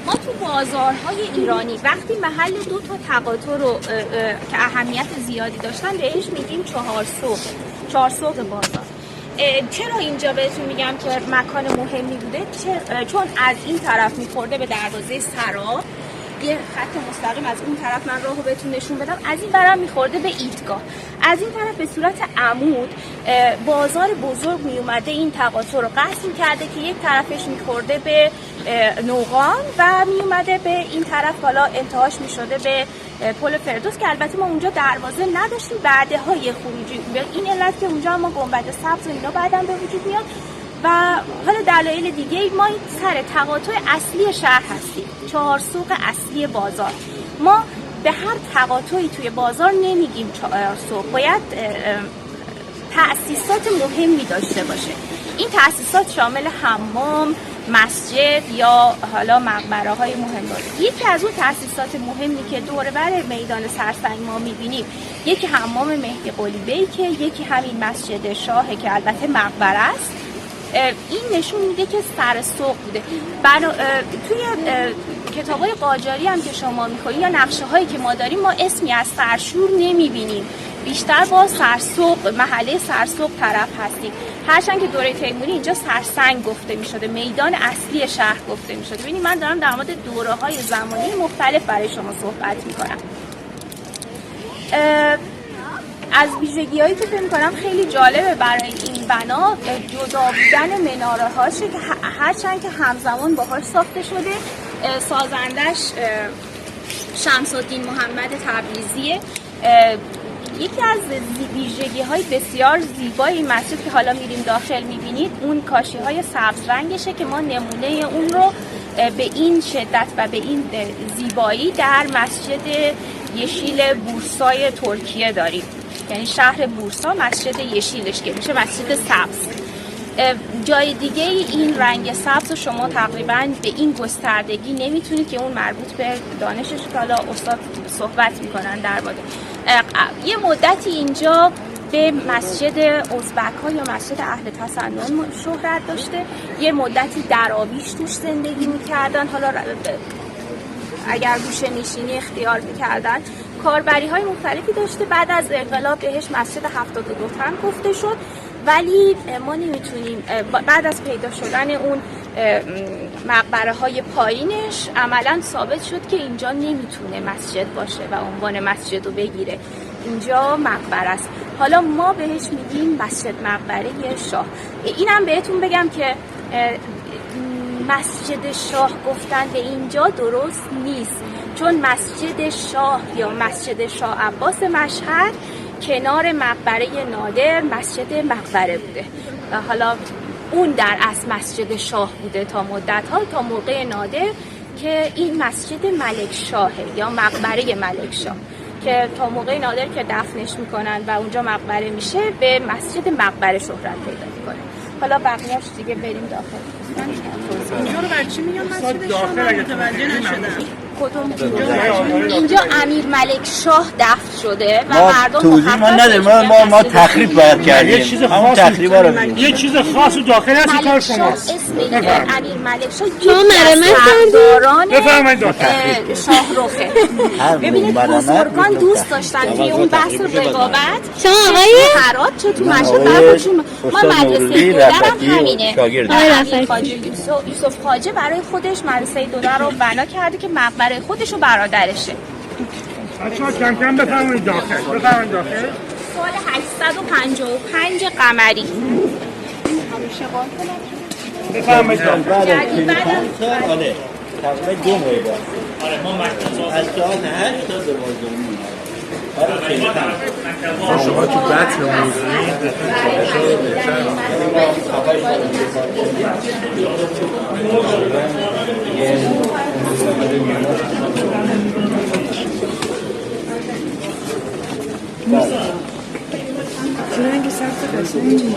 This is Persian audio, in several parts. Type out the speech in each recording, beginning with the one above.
ما تو بازارهای ایرانی وقتی محل دو تا تقاطع رو که اهمیت زیادی داشتن بهش میگیم چهارسوق بازار. چرا اینجا بهتون میگم که مکان مهمی بوده؟ چون از این طرف میخورده به دروازه سرا، یه خط مستقیم از اون طرف من راهو بهتون نشون بدم، از این برم میخورده به ایدگاه، از این طرف به صورت عمود بازار بزرگ میومده این تقاطع رو قسم کرده که یک طرفش میخورده به نوقان و میومده به این طرف، حالا انتهاش میشده به پل فردوس که البته ما اونجا دروازه نداشتیم، بعدهای خروجی به این علت که اونجا ما گنبد سبز و اینا بعداً به وجود میاد و حالا دلایل دیگه. ما سر تقاطع اصلی شهر هستیم، چهارسوق اصلی بازار. ما به هر تقاطعی توی بازار نمیگیم چهارسوق، باید تأسیسات مهمی داشته باشه. این تأسیسات شامل حمام، مسجد یا حالا مقبره های مهم باشه. یکی از اون تأسیسات مهمی که دور بر میدان سرسنگ ما میبینیم، یکی حمام مهدی قلی بیکه، یکی همین مسجد شاهه که البته مقبره است. این نشون میده که سر سوق بوده. توی کتابای قاجاری هم که شما میخونید یا نقشه هایی که ما داریم، ما اسمی از سرشور نمیبینیم، بیشتر با سرسوق، محله سرسوق طرف هستیم. هرچند که دوره تیموری اینجا سرسنگ گفته میشده، میدان اصلی شهر گفته میشده. ببینید من دارم در مورد دوره های زمانی مختلف برای شما صحبت میکنم. از ویژگی‌هایی که فکر می‌کنم خیلی جالبه برای این بنا، جدا بودن مناره هاشه که هرچند که همزمان باهاش ساخته شده. سازندش شمس الدین محمد تبریزیه. یکی از ویژگی‌های بسیار زیبای این مسجد که حالا میریم داخل می‌بینید، اون کاشی‌های سبز رنگشه که ما نمونه اون رو به این شدت و به این زیبایی در مسجد یشیل بورسای ترکیه داریم. یعنی شهر بورسا مسجد یشیلش که میشه مسجد سبز. جای دیگه این رنگ سبز رو شما تقریبا به این گستردگی نمیتونید که اون مربوط به دانشش که حالا استاد صحبت میکنن در مورد. یه مدتی اینجا به مسجد ازبک ها یا مسجد اهل تسنن شهرت داشته، یه مدتی درآویش توش زندگی میکردن، حالا اگر گوشه نشینی اختیار میکردن. کاربری های مختلفی داشته. بعد از انقلاب بهش مسجد 72 تن گفته شد، ولی ما نمیتونیم بعد از پیدا شدن اون مقبره های پایینش عملا ثابت شد که اینجا نمیتونه مسجد باشه و عنوان مسجد رو بگیره، اینجا مقبره است. حالا ما بهش میگیم مسجد مقبره شاه. اینم بهتون بگم که مسجد شاه گفتن به اینجا درست نیست، چون مسجد شاه یا مسجد شاه عباس مشهد کنار مقبره نادر مسجد مقبره بوده. حالا اون در اصل مسجد شاه بوده تا مدت‌ها، تا موقع نادر که این مسجد ملک شاهه یا مقبره ملک شاه که تا موقع نادر که دفنش میکنن و اونجا مقبره میشه به مسجد مقبره شهرت پیدا میکنه. حالا بقیه‌اش دیگه بریم داخل. اینجا رو برای چی میگم مسجد شاه؟ متوجه نشدم. کدوم اینجا امیر ملک شاه دفن شده و مردم توضیح ما نداریم، ما تخریب باید کردیم. یه چیز خاصی یه چیز خاص داخل هست کار شماست. اسم امیر ملک شاه سرداران شاهرخه. ببینید بزرگان دوست داشتن توی اون بحث رقابت. شما آقای هرات چه تو مشهد براشون ما مدرسه دودرم همینه. یوسف خواجه برای خودش مدرسه دودر رو بنا کرده که مقبره خودش و برادرشه. بچه‌ها کم کم بفرمایید داخل. بفرمایید داخل. سال 855 قمری. بفرمایید داخل. آره. تقریبا 2 ماه بعد. آره ما مکتب از ساعت 8 تا 12. آره خیلی کم. شما تو بطن موضوعی رنگ سخت قشنگی.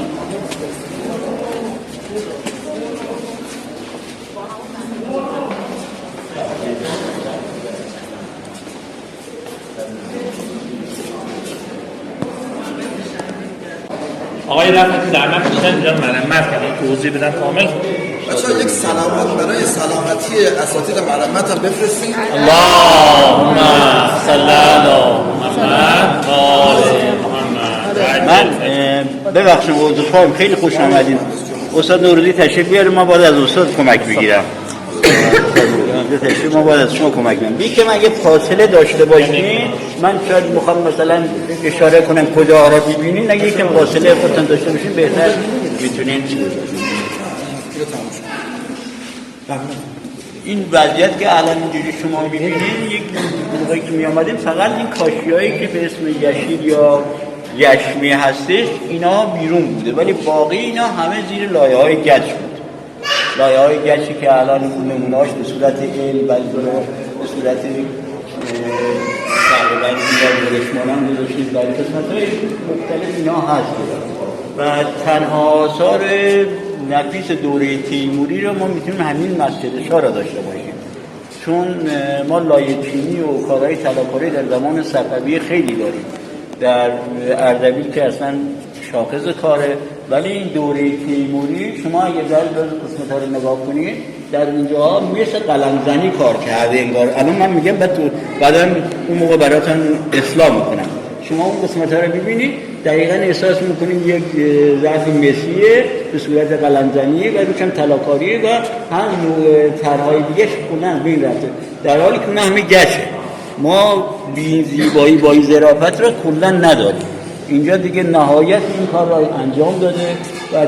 آقای رفعتی در من بیشتر اینجا مرمت کردن توضیح بدن کامل بچه‌ها یک سلامات برای سلامتی اساتید مرمت هم بفرستین. اللهم صل علی محمد و آل محمد. من ببخشید عذرخواهم، خیلی خوش آمدید. استاد نوروزی تشریف بیارید، ما باید از استاد کمک بگیرم. ما باید از شما کمک بگیرم. بی که من اگه فاصله داشته باشین، من شاید میخوام مثلا اشاره کنم کجا را ببینین، اگه یکم فاصله خودتون داشته باشین بهتر میتونین. این وضعیت که الان اینجوری شما میبینین، یک موقعی که میامدیم فقط این کاشیایی که به اسم یشیل یا یشمی هستش اینا بیرون بوده، ولی باقی اینا همه زیر لایه های گچ بود. لایه های گچی که الان نمونهاش به صورت علم و به صورت تقریبا رشمانان گذاشتید، ولی قسمت های مختلف اینا هست و تنها آثار نفیس دوره تیموری رو ما میتونیم همین مسجد شاه را داشته باشیم، چون ما لایه چینی و کارهای طلاکاری در زمان صفوی خیلی داریم. در اردبیل که اصلا شاخص کاره، ولی این دوره تیموری شما اگه در قسمت‌ها رو نگاه کنید در اینجا مثل قلمزنی کار کرده انگار. الان من میگم بعدا اون موقع براتون اصلاح میکنم. شما اون قسمت‌ها رو ببینید دقیقاً احساس میکنید یک ظرف مسیه به صورت قلمزنی و روشم طلاکاری و هم طرح‌های دیگه کلاً بین رفته، در حالی که اون همه گچه. ما بی زیبایی با این ظرافت را کلا نداریم. اینجا دیگه نهایت این کار را انجام داده و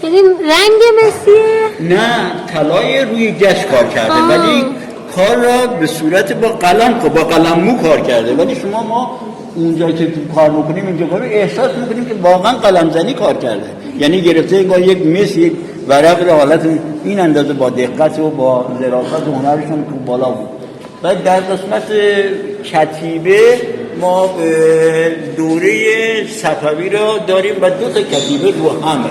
یعنی رنگ مسیه؟ نه، طلای روی گچ کار کرده ولی کار را به صورت با قلممو کار کرده، ولی ما اونجا که کار میکنیم اینجا کارو احساس میکنیم که واقعا قلمزنی کار کرده، یعنی گرفته انگار یک مس یک ورق را حالت این اندازه با دقت و با ظرافت و هنرشون تو بالا بود. و در قسمت کتیبه ما دوره صفوی را داریم و دو تا کتیبه رو همه.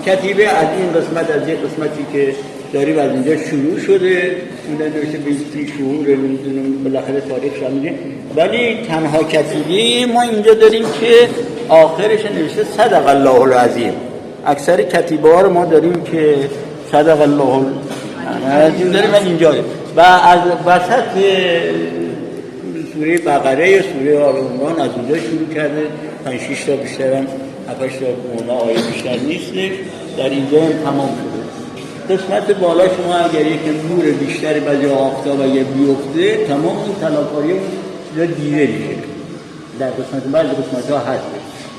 کتیبه از این قسمت، از یک قسمتی که داریم از اینجا شروع شده، این نوشته به 30 شهور نمیدونم بالاخره تاریخ شامله، ولی تنها کتیبه ما اینجا داریم که آخرش نوشته صدق الله العظیم. اکثر کتیبه ها رو ما داریم که صدق الله العظیم داریم، ولی اینجا داریم. و از وسط سوره بقره یا سوره آل عمران از اونجا شروع کرده، 5-6 تا بیشتر هم 7-8 تا مولا آیه بیشتر نیستش، در اینجا هم تمام شده. قسمت بالا شما اگر یک نور بیشتری بعضی آفتاب اگر بیفته تمام این طلاکاری رو دیده میشه. در قسمت بعضی قسمت ها هست.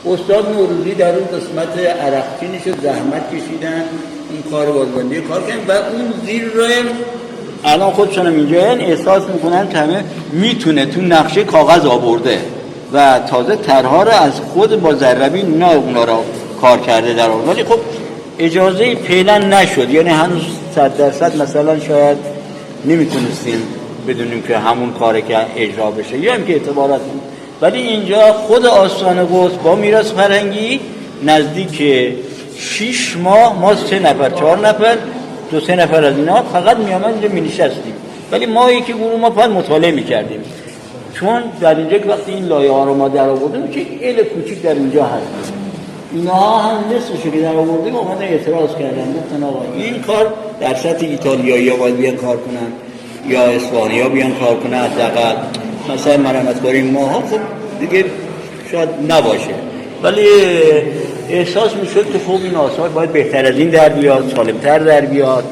استاد نوروزی در اون قسمت عرقچینش زحمت کشیدن، این کار بازبندی کار کردن و اون زیر رو الان خودشون اینجا احساس میکنن که همه میتونه تو نقشه کاغذ آورده و تازه طرح‌ها رو از خود با ذره‌بین اونا رو کار کرده در اون، ولی خب اجازه فعلا نشد، یعنی هنوز 100% مثلا شاید نمیتونستیم بدونیم که همون کاری که اجرا بشه یا هم که اعتبارات، ولی اینجا خود آستان قدس با میراث فرهنگی نزدیک 6 ماه ما 3 نفر 4 نفر 2-3 نفر از اینا فقط میامد اینجا مینشستیم، ولی ما یکی گروه ما فقط مطالعه میکردیم، چون در اینجا که وقتی این لایه ها رو ما در آوردیم که ال کوچیک در اینجا هست، اینا هم نصفش که در آوردیم اومدن اعتراض کردن، گفتن آقا این کار در سطح ایتالیایی ها باید بیان کار کنن یا اسپانیا ها بیان کار کنن، حداقل مثلا مرمتکاری ما ها خب دیگه شاید نباشه، ولی احساس میشد که خب این آثار باید بهتر از این در بیاد، سالمتر در بیاد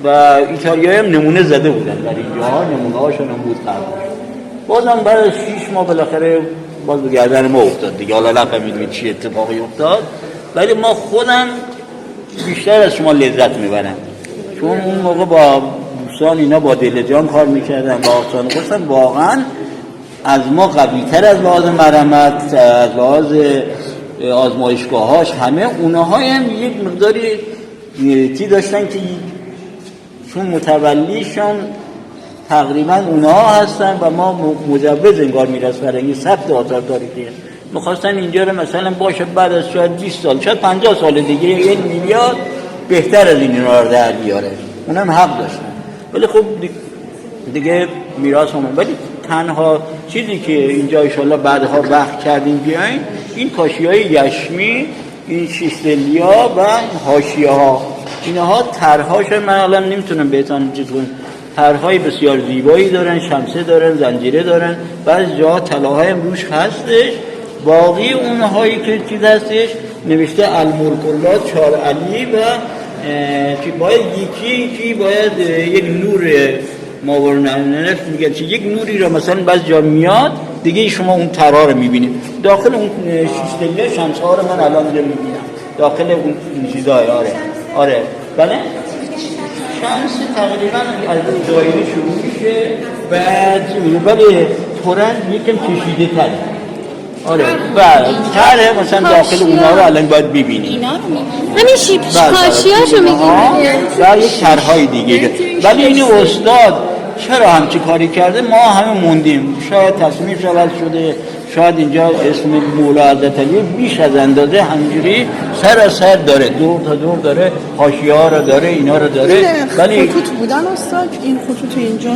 و ایتالیایی هم نمونه زده بودن در اینجا، نمونه هاشون هم بود قبلش. بازم بعد از 6 ماه بالاخره باز به گردن ما افتاد دیگه، حالا نفهمیدیم چی اتفاقی افتاد، ولی ما خودم بیشتر از شما لذت میبرم، چون اون موقع با دوستان اینا با دل جان کار میکردن، با آستان قدس واقعا از ما قوی‌تر از لحاظ مرمت، از لحاظ آزمایشگاهاش همه اونها هم یک مقداری تی داشتن که چون متولیشان تقریبا اونها هستن و ما مجوز انگار میراث فرهنگی ثبت آثار تاریخی میخواستن اینجا رو مثلا باشه بعد از شاید 20 سال شاید 50 سال دیگه این میلیارد بهتر از این رو در بیاره، اونم حق داشتن، ولی خب دیگه میراث هم. ولی تنها چیزی که اینجا انشالله بعدها وقت کردیم بیاین این کاشی‌های یشمی، این شیستلیا و حاشیه‌ها اینها طرحهاش من الان نمیتونم بهتون چیز کنم. طرحهای بسیار زیبایی دارن، شمسه دارن، زنجیره دارن، بعضی جاها طلاهای هم روش هستش. باقی اونهایی که چیز هستش نوشته الملک الله چار علی و که باید یکی باید یک نور ماورنه میگه چه یک نوری را مثلا بعضی جا میاد دیگه شما اون طرها رو میبینید. داخل اون شیشتله شمس ها رو من الان میبینم داخل اون چیزای. آره بله شمس تقریبا از دایره شروع میشه بعد ولی پرند یکم کشیده تره. آره بله تره مثلا داخل اونها رو الان باید ببینید. اینا رو میبینید همین کاشیاشو میگیم و یک طرحهای دیگه. ولی این استاد چرا همچی کاری کرده ما همه موندیم. شاید تصمیمش عوض شده، شاید اینجا اسم مولا حضرت علی بیش از اندازه همجوری سر داره، دور تا دور داره، حاشیه ها رو داره، اینا رو داره. ولی خطوط بودن استاد این خطوط اینجا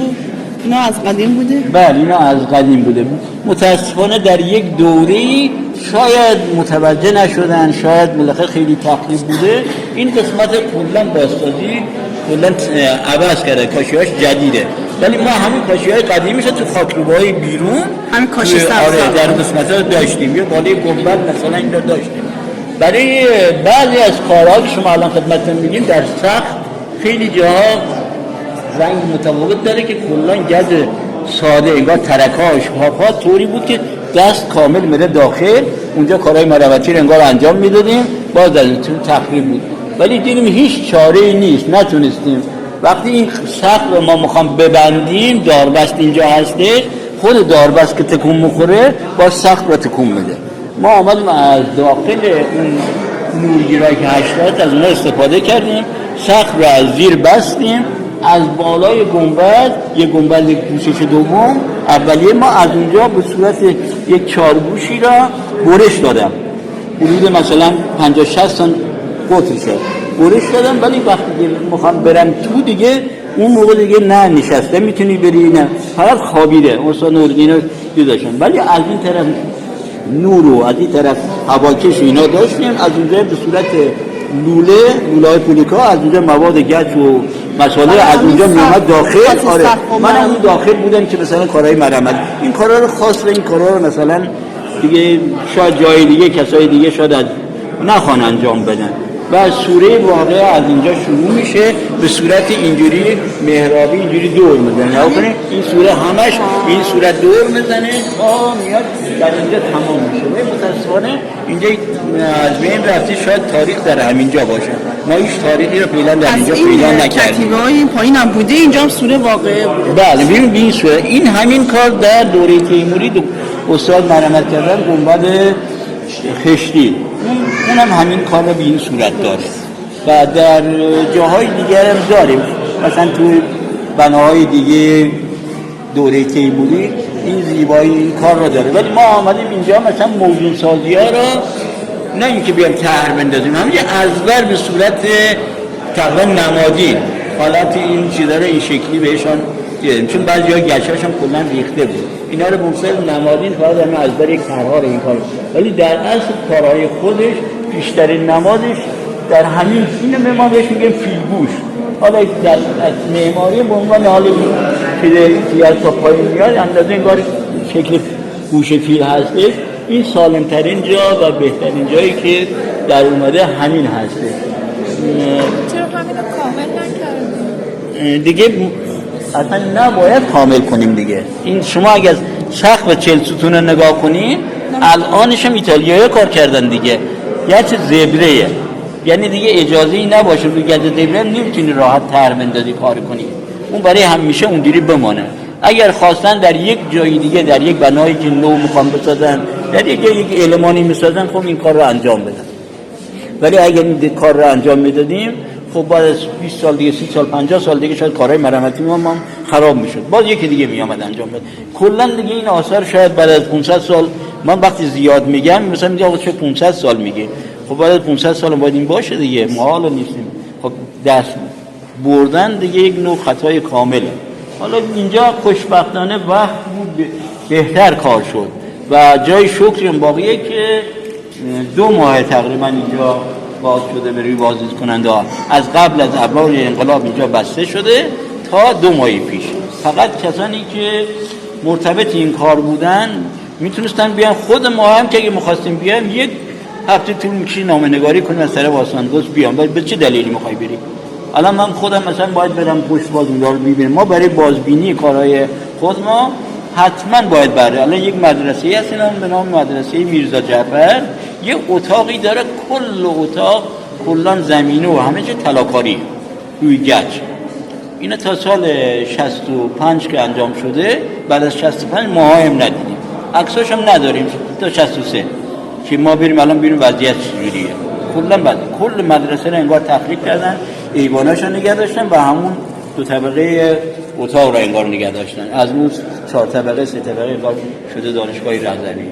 اینا از قدیم بوده؟ بله اینا از قدیم بوده. متاسفانه در یک دوره‌ای شاید متوجه نشدن، شاید بالاخره خیلی تقریب بوده. این قسمت کلا بازسازی کلا عوض کرده، کاشی‌هاش جدیده. ولی ما همین کاشی‌های قدیمیش تو خاکروبه‌های بیرون همین کاشی آره در قسمت‌ها داشتیم. یه بالای گنبد مثلا اینجا داشتیم. برای بعضی از کارها که شما الان خدمتتون میگیم در سقف خیلی جاها رنگ متفاوت داره که کلا گز ساده انگار ترک‌ها شفاف‌ها طوری بود که دست کامل میره داخل. اونجا کارهای مروتی رو انگار انجام میدادیم باز در تو تخریب بود. ولی دیدیم هیچ چاره‌ای نیست، نتونستیم. وقتی این سقف رو ما میخوام ببندیم داربست اینجا هستش، خود داربست که تکون میخوره با سقف رو تکون میده. ما آمدیم از داخل اون نورگیرایی که 80 از اونها استفاده کردیم، سقف رو از زیر بستیم، از بالای گنبد یک گنبد پوشش دوم اولیه ما از اونجا به صورت یک چارگوشی را برش دادم حدود مثلا 50-60 سانت قطر شد برش دادم. ولی وقتی میخوام برم تو دیگه اون موقع دیگه نه نشسته میتونی بری نه فقط خوابیده اصلا نورگینا دیداشم. ولی از این طرف نور و از این طرف هواکش اینا داشتیم. از اونجا به صورت لوله پولیکا از اونجا مواد گچ و مساله از اونجا میومد داخل. آره من اون داخل بودم که مثلا کارهای مرمت این کارا رو خاص این کارا رو مثلا دیگه شاید جای دیگه کسای دیگه شاید نخوان انجام بدن. و سوره واقعه از اینجا شروع میشه به صورت اینجوری محرابی اینجوری دور میزنه. این سوره همش این صورت دور میزنه تا میاد در اینجا تمام میشه. و متاسفانه اینجا از بین رفته شاید تاریخ در همینجا باشه. ما هیچ تاریخی رو فعلا در اینجا پیدا نکردیم. کتیبه‌های این پایین هم بوده اینجا هم سوره واقعه بوده. بله ببین این سوره این همین کار در دوره تیموری استاد مرمت کردن گنبد خشتی اونم همین کار رو به این صورت داره و در جاهای دیگر هم داریم. مثلا تو بناهای دیگه دوره تیموری این زیبایی این کار رو داره. ولی ما آمدیم اینجا مثلا موضوع سازی ها رو نه اینکه بیام طرح بندازیم همینجا ازبر به صورت تقریبا نمادین حالت این چیزا رو این شکلی بهشان دیدیم. چون بعضی ها گچه‌هاش هم کلا ریخته بود اینا رو مفصل نمادین فقط همه ازبر یک طرح‌ها رو این کار. ولی در اصل کارهای خودش بیشترین نمادش در همین اینو ما بهش میگیم فیلگوش. حالا در معماری به عنوان حال که از تا پایین میاد اندازه انگار شکل گوش فیل هستش. این سالمترین جا و بهترین جایی که در اومده همین هستش. چرا همین رو کامل نکردیم؟ دیگه اصلا نباید کامل کنیم دیگه. این شما اگر سقف و 40 ستون رو نگاه کنید الانش هم ایتالیایی کار کردن دیگه. یه چه زبره یعنی دیگه اجازه ای نباشه روی گز زبره نمیتونی راحت طرح بندازی کار کنی. اون برای همیشه اونجوری بمانه. اگر خواستن در یک جای دیگه در یک بنایی که نو میخوان بسازن در یک جای یک المانی میسازن خب این کار رو انجام بدن. ولی اگر این کار رو انجام میدادیم خب بعد از 20 سال دیگه 30 سال 50 سال دیگه شاید کارهای مرمتی ما خراب میشد باز یکی دیگه میامد انجام بده. کلا دیگه این آثار شاید بعد از 500 سال من وقتی زیاد میگم مثلا میگم آقا چه 500 سال میگه خب بعد از 500 سال باید این باشه دیگه ما حالا نیستیم. خب دست بردن دیگه یک نوع خطای کامله. حالا اینجا خوشبختانه وقت بهتر کار شد و جای شکر باقیه که 2 ماه تقریبا اینجا باز شده به روی بازدید کننده ها. از قبل از ابرار انقلاب اینجا بسته شده تا 2 ماه پیش. فقط کسانی که مرتبط این کار بودن میتونستن بیان. خود ما هم که اگه می‌خواستیم بیایم 1 هفته طول می‌کشید نامه‌نگاری کنیم از طرف آسانگوز بیام. به چه دلیلی می‌خوای بری؟ الان من خودم مثلا باید برم پشت باز اونجا رو ببینم. ما برای بازبینی کارهای خود ما حتما باید بره. الان یک مدرسه هست به نام مدرسه میرزا جعفر، یه اتاقی داره، کل اتاق کلا زمینه و همه چی طلاکاری روی گچ. اینا تا سال 65 که انجام شده، بعد از 65 ما هم ندیدیم، عکساش هم نداریم تا 63 که ما بریم الان ببینیم وضعیت چجوریه. کلا بعد کل مدرسه رو انگار تخریب کردن، ایواناشو نگه داشتن و همون 2 طبقه اتاق رو انگار نگه داشتن. از اون 4 طبقه 3 طبقه انگار شده دانشگاه رهزنی.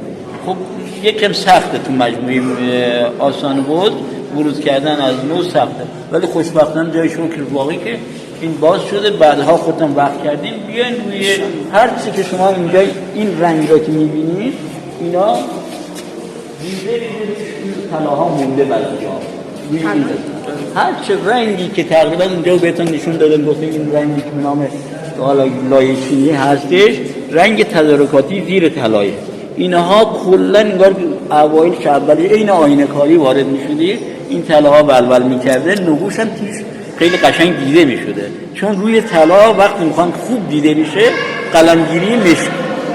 خب یکم سخته تو مجموعه آسانگوز ورود کردن از نو سخته، ولی خوشبختانه جای شکر واقعی که این باز شده. بعدها خودتون وقت کردیم بیاین روی هر چی که شما اینجا این رنگ را که می‌بینید اینا دیده طلاها مونده بعضی‌ها. هر چه رنگی که تقریبا اینجا بهتون نشون دادم، گفتم این رنگی که به نام حالا لایه چینی هستش رنگ تدارکاتی زیر طلایه. اینها کلا انگار اوایل شبلی این آینه کاری وارد می‌شدی، این طلاها ولول می‌کرده، نقوش هم توش خیلی قشنگ دیده می‌شده. چون روی طلا وقتی می‌خوان خوب دیده بشه قلمگیری مشکی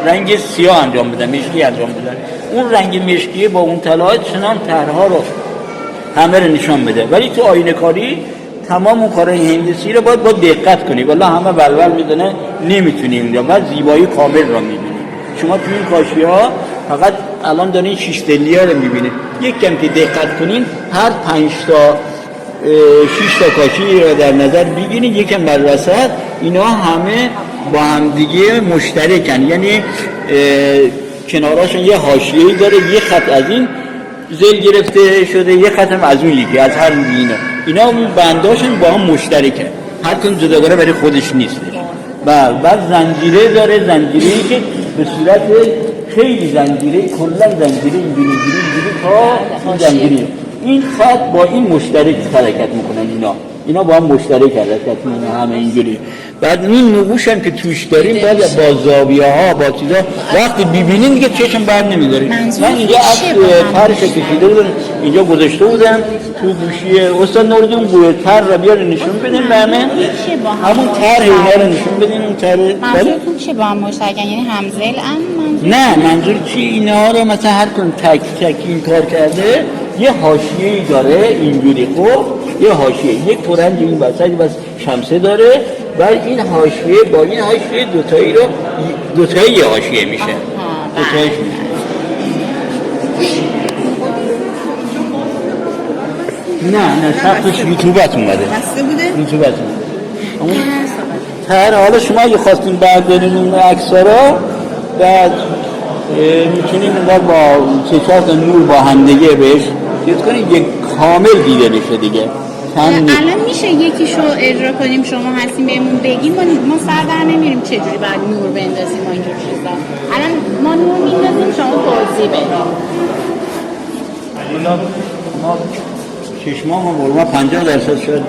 رنگ سیاه انجام بدن، مشکی انجام بدن. اون رنگ مشکی با اون طلا چنان طرح‌ها رو همه رو نشان بده. ولی تو آینه کاری تمام اون کارهای هندسی رو باید با دقت کنی، والله همه ولول می‌زنه نمی‌تونیم یا بعد زیبایی کامل رو می‌بینی. شما تو این کاشی‌ها فقط الان دارین 6 تلیا رو می‌بینید. یک کم که دقت کنین هر 5 تا 6 تا کاشی رو در نظر بگیرید، یکم بر وسط اینا همه با هم دیگه مشترکن، یعنی کناراشون یه حاشیه‌ای داره، یه خط از این زل گرفته شده، یه خط هم از اون یکی از هر اینا اون بنداشون با هم مشترکه، هر کدوم جداگانه برای خودش نیستش. بعد زنجیره داره، زنجیره‌ای که به صورت خیلی زنجیره، کلا زنجیره اینجوری تا زنجیره. این خط با این مشترک حرکت میکنن، اینا با هم مشترک حرکت میکنن همه اینجوری. بعد این نقوش هم که توش داریم بعد با زاویه ها با چیزا وقتی ببینین دیگه چشم بر نمیداریم. من اینجا طرحش کشیده بودم، اینجا گذاشته بودم تو گوشی استاد نوردون گوه طرح رو بیار نشون بدین به همه، همون طرح اینا رو نشون بدین. اون طرح منظورتون چه با هم مشترکن؟ یعنی همزل نه منظور چی؟ اینا رو مثلا هر کن تک تک این کار کرده، یه حاشیه‌ای داره اینجوری، خب یه حاشیه، یک پرنج این وسط بس شمسه داره، بعد این حاشیه با این حاشیه دوتایی یه حاشیه میشه. دوتاییش میشه. نه سختش یوتیوبت اومده. بسته بوده؟ یوتیوبت اومده. اون حالا شما اگه خواستین بردارین اون عکس‌ها رو بعد میتونین اونها با 3-4 تا نور با هم دیگه بهش چیز کنین، یک کامل دیده بشه دیگه. الان میشه یکیشو اجرا کنیم، شما هستیم بهمون بگیم، ما سر در نمیریم چجوری باید نور بندازیم و اینجور چیزا. الان ما نور میندازیم، شما توضیح بدید. ما چشمام هم برما 50% شد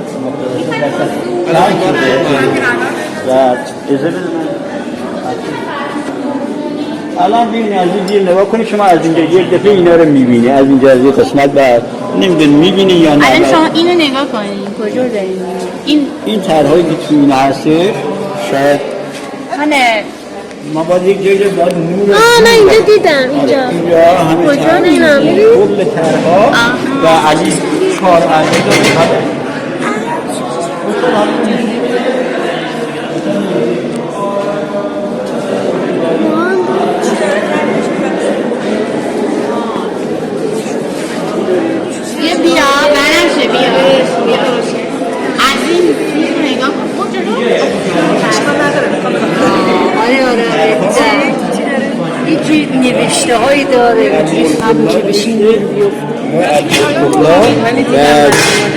الان ببینید از این دیر نگاه کنید، شما از اینجا یک دفعه اینا رو میبینی، از اینجا از این قسمت بعد نمیدونی میبینی یا نه. الان شما اینو نگاه کنید کجا دارین این طرحایی که تو این هسته شاید ما باید یک جایی باید نور من اینجا دیدم اینجا کجا نمیدونم کل طرحها و علی 4 علی داره. بیا برنشه بیا از این نگاه کن آره یکی نوشته هایی داره همون که بشین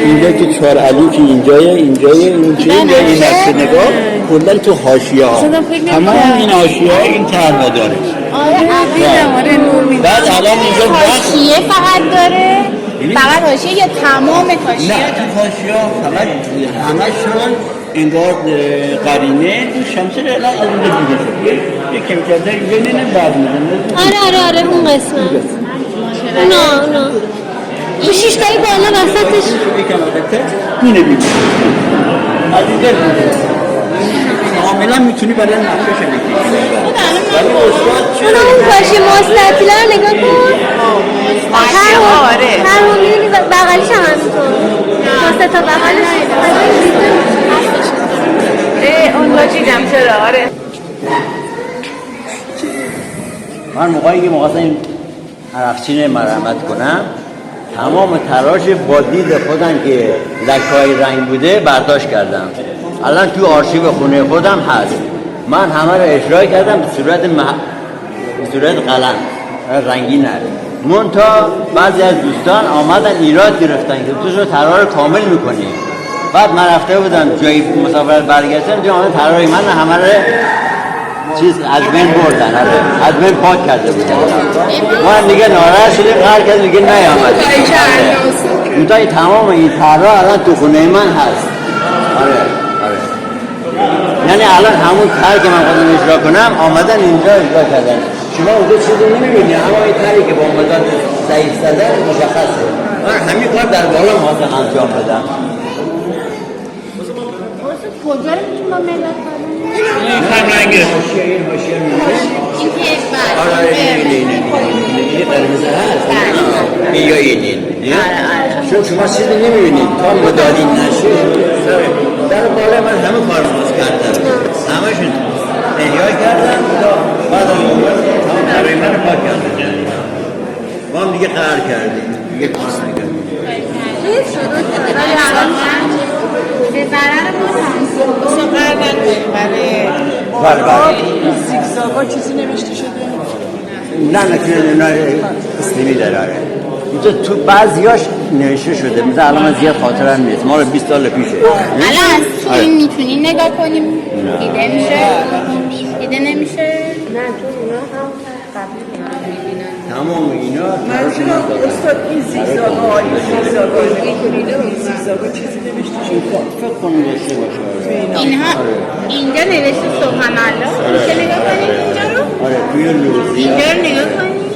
اینجا که 4 علی که اینجای این چه این نقشه نگاه کلا تو حاشیه ها تمام این حاشیه ها این طرح داره. آره نور میده. بعد الان اینجا حاشیه فقط داره فقط حاشیه یا تمام نه حاشیه؟ تو حاشیه فقط همشون انگار قرینه این شمسه الان از اونجا دیده شد یه کم کرده اینجا نینه بعد میزنه آره اون قسمت اونا این 6 تایی بالا وسطش یکم البته اینه بیده از اینجا دیده کاملا میتونی برای نقشش بکشی ولی استاد اونا اون پاشی مستطیل رو نگاه کن هر هم میدونی بغلیش هم همینطور تا 3 تا بغلش اون را چیدم چرا آره من موقعی که مقاصد این عرقچین مرمت کنم تمام تراش با دید خودم که لکه‌های رنگ بوده برداشت کردم الان تو آرشیو خونه خودم هست من همه رو اجرا کردم به صورت قلم رنگی نره منتها بعضی از دوستان آمدن ایراد گرفتن که تو طرح رو کامل میکنی بعد من رفته بودم جایی مسافرت برگشتم دیگه آمدن طرح من همه رو چیز از بین بردن از بین پاک کرده بودن ما دیگه ناراحت شدیم قرار کردیم دیگه نیامد منتها تمام این طرح الان تو خونه من هست آره یعنی الان همون کاری که من خودم اجرا کنم آمدن اینجا اجرا کردن شما اونجا چیزی نمی‌بینی اما این کاری که با مدت ضعیف زده مشخصه من همین کار در بالا مواظب انجام بدم کجا رو میتونم با مدت کنم؟ این خرمنگه این حاشیه این که آره این قرمزه هست این یا این چون شما چیزی نمی‌بینید تا مدادی نشه در بالا من همه کار مواظب کردم همشون احیا کردم بعد از اون تمام تقریبا رو پاک کردم ما هم دیگه قرار کردیم دیگه کس نکردیم به ضرر ما قرار نکنیم بله زیگزاگا چیزی نوشته شده نه اسلیمی داره اینجا تو بعضیاش نوشته شده مثل الان من زیاد خاطرم نیست ما رو 20 سال پیشه الان از این میتونی نگاه کنیم دیده میشه دیده نمیشه نه تو اونا هم قبل تمام اینا منظورم استاد این زیگزاگا چیزی نوشته شده فکر کنم داشته باشه اینها اینجا نوشته سبحان الله میشه نگاه کنیم اینجا رو آره توی لوزی اینجا رو نگاه کنیم